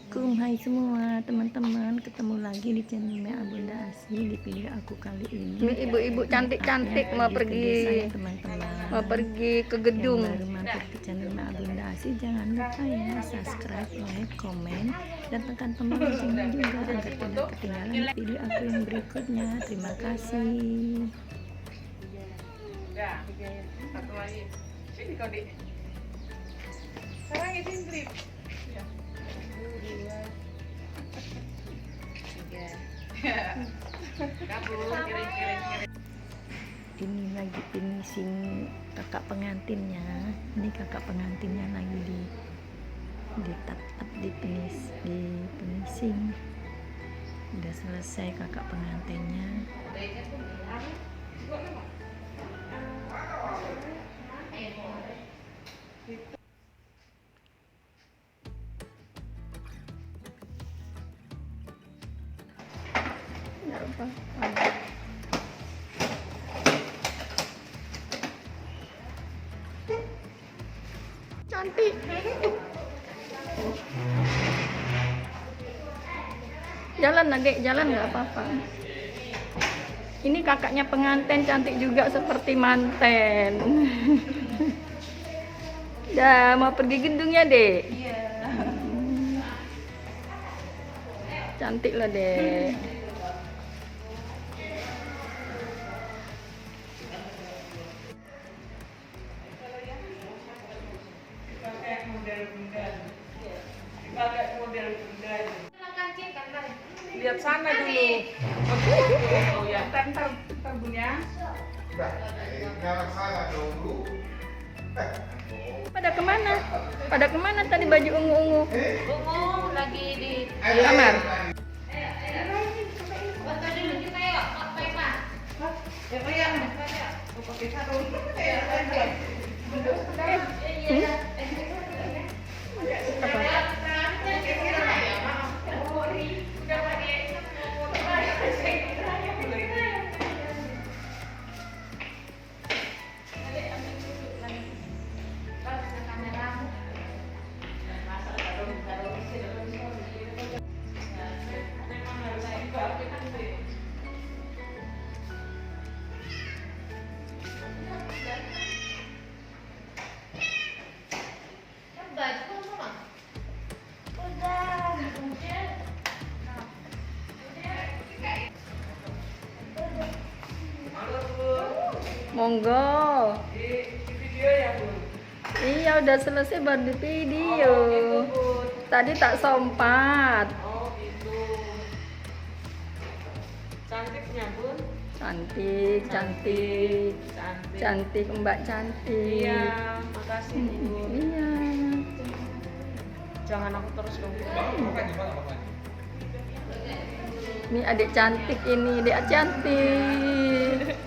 Assalamualaikum, hai semua teman-teman, ketemu lagi di channel Mea Bunda Asih. Di video aku kali ini ibu-ibu cantik-cantik mau pergi teman-teman, mau pergi ke gedung. Yang baru mampir ke channel Mea Bunda Asih, jangan lupa ya subscribe, like, komen, dan tekan tombol loncengnya juga agar tidak ketinggalan video aku yang berikutnya. Terima kasih. Ya, satu lagi. Sini kau di. Sekarang ini drip. Ya. 1, 2, 3. Kabur, kiri. Ini lagi finishing kakak pengantinnya. Ini kakak pengantinnya lagi di finishing. Udah selesai kakak pengantinnya. Nggak apa. Cantik. Jalan adek, jalan nggak apa-apa. Ini kakaknya pengantin cantik juga seperti manten. Dah mau pergi gedungnya dek. Iya. Cantik lah dek. Dipakai model bunda. Lihat sana dulu. Oh ya, ntar Bunya. Pada kemana tadi baju ungu-ungu? Ungu lagi di Kamar. foto dulu kita yuk, foto Pak. Ya, Ria. Mau pakai sarung. Monggo. Di video ya, Bu. Iya udah selesai baru di video. Tadi tak sempat. Oh, gitu. Cantiknya, Bun. Cantik. Cantik Mbak cantik. Iya, makasih, Bu. Iya. Jangan aku terus dong. Ini adik cantik ini, adik cantik.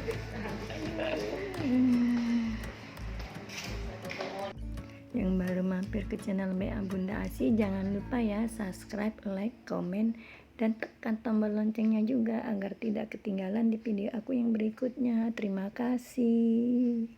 Yang baru mampir ke channel Mea Bunda Asih, jangan lupa ya subscribe, like, komen, dan tekan tombol loncengnya juga agar tidak ketinggalan di video aku yang berikutnya. Terima kasih.